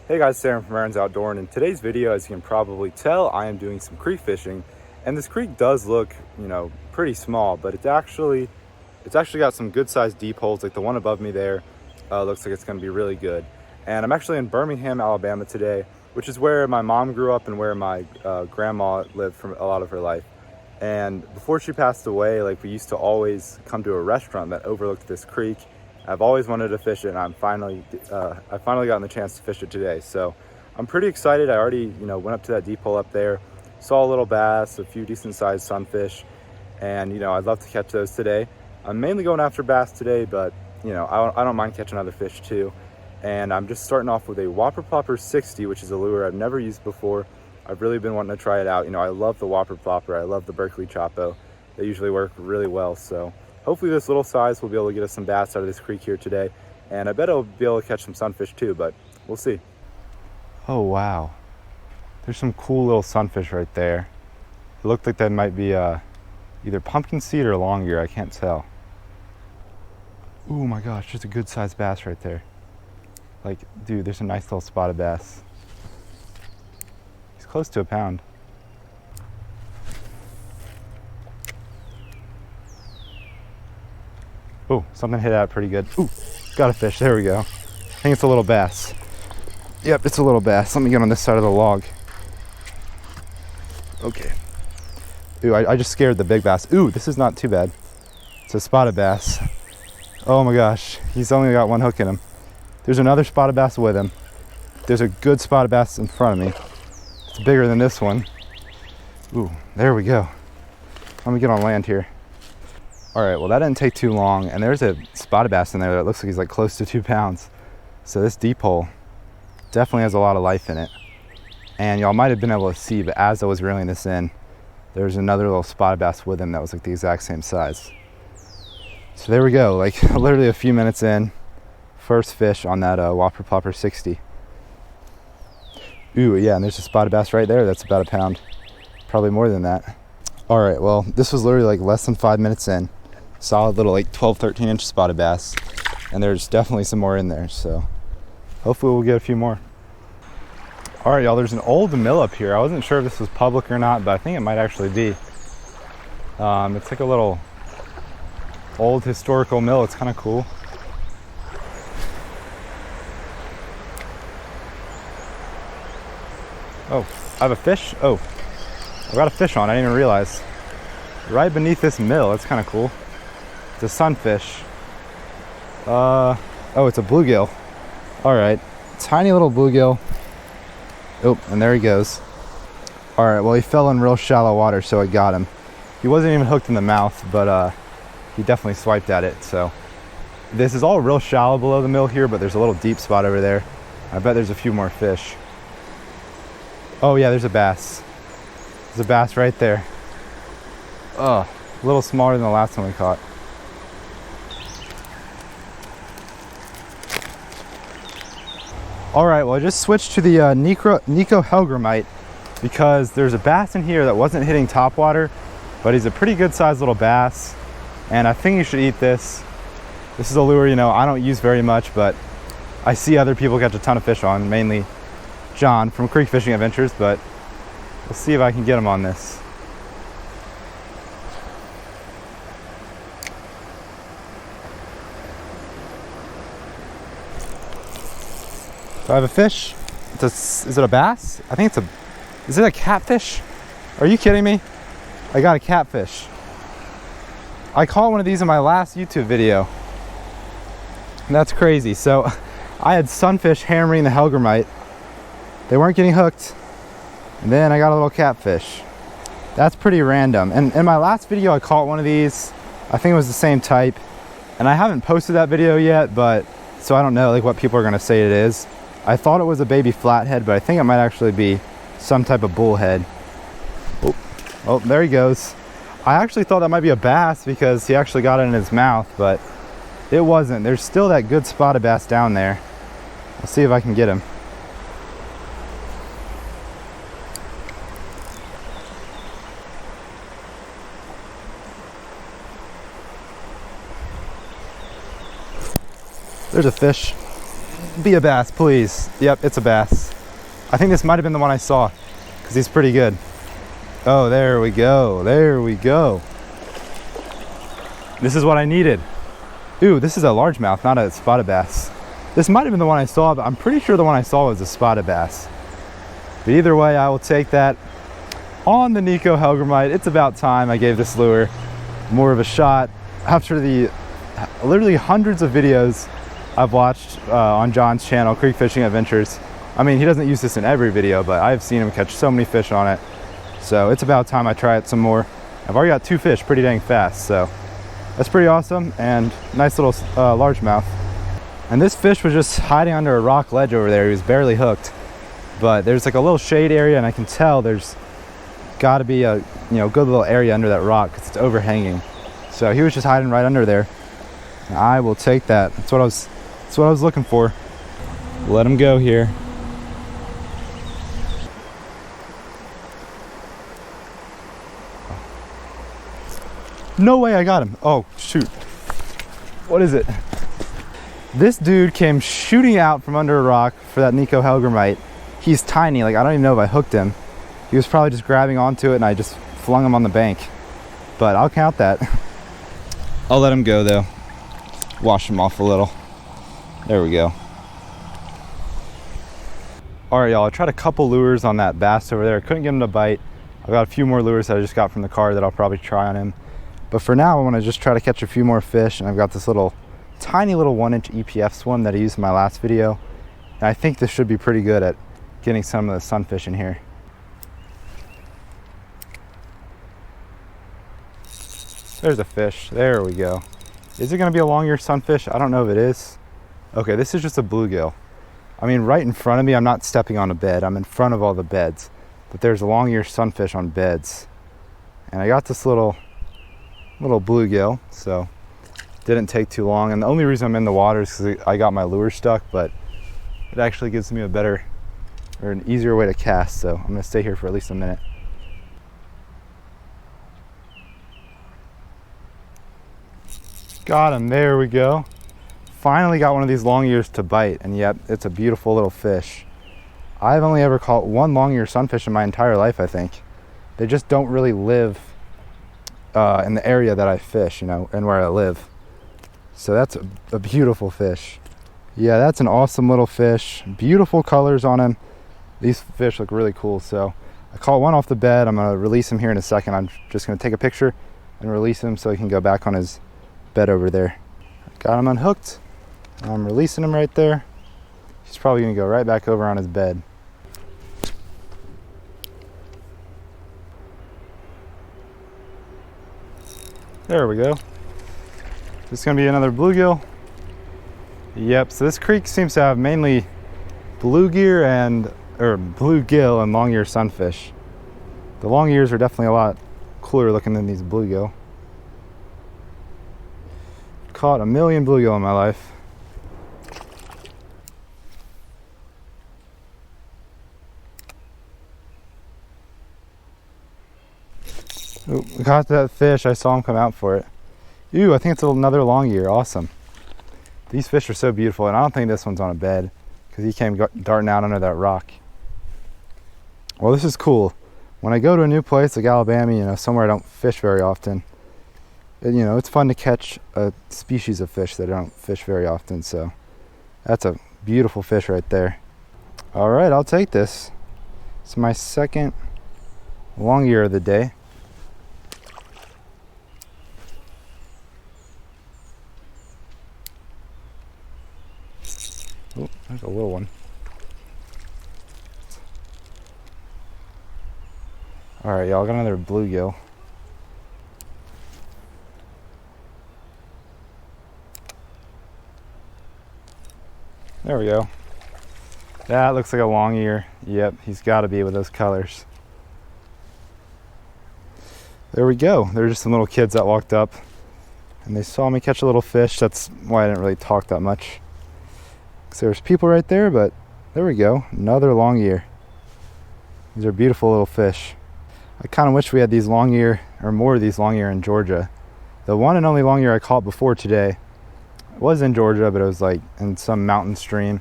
Hey guys, Sam from Aaron's Outdoor, and in today's video, as you can probably tell, I am doing some creek fishing. And this creek does look, pretty small, but it's actually got some good sized deep holes, like the one above me there. Looks like it's going to be really good. And I'm actually in Birmingham, Alabama today, which is where my mom grew up and where my grandma lived for a lot of her life. And before she passed away, we used to always come to a restaurant that overlooked this creek. I've always wanted to fish it, and I finally gotten the chance to fish it today. So I'm pretty excited. I already, went up to that deep hole up there, saw a little bass, a few decent sized sunfish, and I'd love to catch those today. I'm mainly going after bass today, but I don't mind catching other fish too. And I'm just starting off with a whopper plopper 60, which is a lure I've never used before. I've really been wanting to try it out. I love the whopper plopper. I love the Berkeley Chopo. They usually work really well. So hopefully this little size will be able to get us some bass out of this creek here today. And I bet I'll be able to catch some sunfish too, but we'll see. Oh, wow. There's some cool little sunfish right there. It looked like that might be either pumpkin seed or longer. I can't tell. Oh my gosh, there's a good sized bass right there. Dude, there's a nice little spotted bass. He's close to a pound. Oh, something hit out pretty good. Ooh, got a fish. There we go. I think it's a little bass. Yep, it's a little bass. Let me get on this side of the log. Okay. Ooh, I just scared the big bass. Ooh, this is not too bad. It's a spotted bass. Oh my gosh, he's only got one hook in him. There's another spotted bass with him. There's a good spotted bass in front of me. It's bigger than this one. Ooh, there we go. Let me get on land here. All right, well that didn't take too long, and there's a spotted bass in there that looks like he's close to 2 pounds. So this deep hole definitely has a lot of life in it. And y'all might have been able to see, but as I was reeling this in, there's another little spotted bass with him that was the exact same size. So there we go, literally a few minutes in, first fish on that whopper plopper 60. Ooh, yeah, and there's a spotted bass right there that's about a pound, probably more than that. All right, well, this was literally less than 5 minutes in. Solid little 12, 13 inch spotted bass, and there's definitely some more in there, so hopefully we'll get a few more. All right, y'all, there's an old mill up here. I wasn't sure if this was public or not, but I think it might actually be. It's a little old historical mill. It's kind of cool. Oh, I have a fish. Oh, I got a fish on. I didn't even realize. Right beneath this mill. That's kind of cool. It's a sunfish. Oh, it's a bluegill. All right, tiny little bluegill. Oh, and there he goes. All right, well, he fell in real shallow water, so I got him. He wasn't even hooked in the mouth, but he definitely swiped at it. So this is all real shallow below the mill here, but there's a little deep spot over there. I bet there's a few more fish. Oh yeah, there's a bass. There's a bass right there. Oh, a little smaller than the last one we caught. All right, well, I just switched to the Nikko hellgrammite because there's a bass in here that wasn't hitting top water, but he's a pretty good sized little bass, and I think you should eat this. This is a lure, I don't use very much, but I see other people catch a ton of fish on, mainly John from Creek Fishing Adventures, but we'll see if I can get him on this. Do I have a fish? Is it a bass? I think is it a catfish? Are you kidding me? I got a catfish. I caught one of these in my last YouTube video. And that's crazy. So I had sunfish hammering the hellgrammite. They weren't getting hooked. And then I got a little catfish. That's pretty random. And in my last video, I caught one of these. I think it was the same type. And I haven't posted that video yet, but so I don't know what people are gonna say it is. I thought it was a baby flathead, but I think it might actually be some type of bullhead. Oh, there he goes. I actually thought that might be a bass because he actually got it in his mouth, but it wasn't. There's still that good spotted bass down there. I'll see if I can get him. There's a fish. Be a bass, please. Yep, it's a bass. I think this might have been the one I saw because he's pretty good. Oh, there we go. There we go. This is what I needed. Ooh, this is a largemouth, not a spotted bass. This might have been the one I saw, but I'm pretty sure the one I saw was a spotted bass. But either way, I will take that on the Nikko hellgrammite. It's about time I gave this lure more of a shot after the literally hundreds of videos I've watched on John's channel, Creek Fishing Adventures. I mean, he doesn't use this in every video, but I've seen him catch so many fish on it. So it's about time I try it some more. I've already got 2 fish pretty dang fast, so that's pretty awesome. And nice little largemouth. And this fish was just hiding under a rock ledge over there. He was barely hooked, but there's like a little shade area, and I can tell there's got to be a good little area under that rock because it's overhanging. So he was just hiding right under there. And I will take that. That's what I was looking for. Let him go here. No way I got him. Oh, shoot. What is it? This dude came shooting out from under a rock for that Nikko hellgrammite. He's tiny, like I don't even know if I hooked him. He was probably just grabbing onto it and I just flung him on the bank. But I'll count that. I'll let him go though. Wash him off a little. There we go. All right, y'all, I tried a couple lures on that bass over there. Couldn't get him to bite. I've got a few more lures that I just got from the car that I'll probably try on him. But for now, I want to just try to catch a few more fish. And I've got this tiny little 1-inch EPF Swim that I used in my last video. And I think this should be pretty good at getting some of the sunfish in here. There's a fish. There we go. Is it going to be a long-eared sunfish? I don't know if it is. Okay, this is just a bluegill. I mean, right in front of me, I'm not stepping on a bed. I'm in front of all the beds. But there's a long-eared sunfish on beds. And I got this little bluegill, so didn't take too long. And the only reason I'm in the water is because I got my lure stuck, but it actually gives me an easier way to cast. So I'm going to stay here for at least a minute. Got him, there we go. Finally got one of these long ears to bite, and yep, it's a beautiful little fish. I've only ever caught one long ear sunfish in my entire life, I think. They just don't really live in the area that I fish, and where I live. So that's a beautiful fish. Yeah, that's an awesome little fish. Beautiful colors on him. These fish look really cool. So I caught one off the bed. I'm gonna release him here in a second. I'm just gonna take a picture and release him so he can go back on his bed over there. Got him unhooked. I'm releasing him right there. He's probably gonna go right back over on his bed. There we go. This is gonna be another bluegill. Yep, so this creek seems to have mainly bluegill and long ear sunfish. The long ears are definitely a lot cooler looking than these bluegill. Caught a million bluegill in my life. Ooh, got that fish. I saw him come out for it. Ooh, I think it's another long ear. Awesome. These fish are so beautiful, and I don't think this one's on a bed because he came darting out under that rock. Well, this is cool. When I go to a new place like Alabama, somewhere I don't fish very often, it's fun to catch a species of fish that I don't fish very often. So that's a beautiful fish right there. All right, I'll take this. It's my second long ear of the day. Oh, there's a little one. All right, y'all, got another bluegill. There we go. That looks like a long ear. Yep, he's got to be with those colors. There we go. There's just some little kids that walked up and they saw me catch a little fish. That's why I didn't really talk that much. So there's people right there, but there we go. Another long ear. These are beautiful little fish. I kind of wish we had these long ear, or more of these long ear in Georgia. The one and only long ear I caught before today was in Georgia, but it was like in some mountain stream.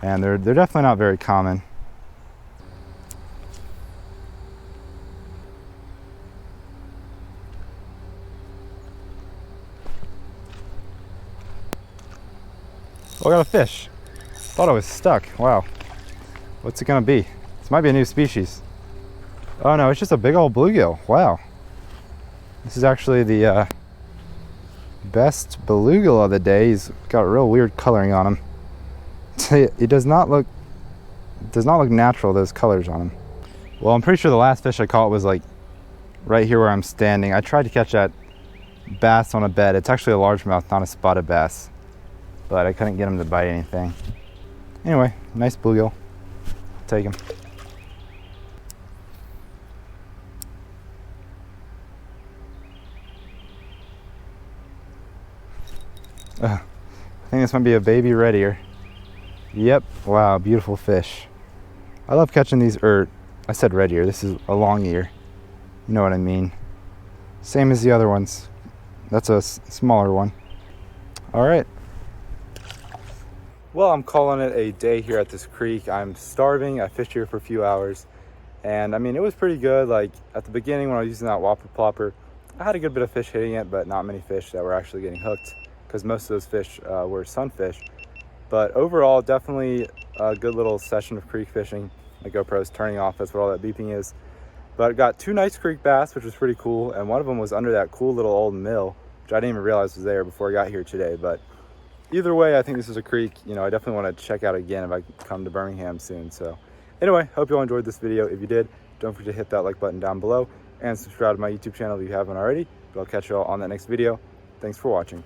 and they're definitely not very common. Oh, I got a fish. Thought I was stuck. Wow. What's it gonna be? This might be a new species. Oh no, it's just a big old bluegill. Wow. This is actually the best bluegill of the day. He's got real weird coloring on him. It does not look natural, those colors on him. Well, I'm pretty sure the last fish I caught was like right here where I'm standing. I tried to catch that bass on a bed. It's actually a largemouth, not a spotted bass, but I couldn't get him to bite anything. Anyway, nice bluegill. Take him. I think this might be a baby red ear. Yep, wow, beautiful fish. I love catching these, I said red ear, this is a long ear. You know what I mean. Same as the other ones. That's a smaller one. All right. Well, I'm calling it a day here at this creek. I'm starving. I fished here for a few hours, and I mean, it was pretty good. Like at the beginning when I was using that whopper plopper, I had a good bit of fish hitting it, but not many fish that were actually getting hooked because most of those fish were sunfish. But overall, definitely a good little session of creek fishing. My GoPro's turning off, that's what all that beeping is. But got 2 nice creek bass, which was pretty cool, and one of them was under that cool little old mill, which I didn't even realize was there before I got here today. But either way, I think this is a creek, you know, I definitely want to check out again if I come to Birmingham soon. So anyway, hope you all enjoyed this video. If you did, don't forget to hit that like button down below and subscribe to my YouTube channel if you haven't already. But I'll catch you all on that next video. Thanks for watching.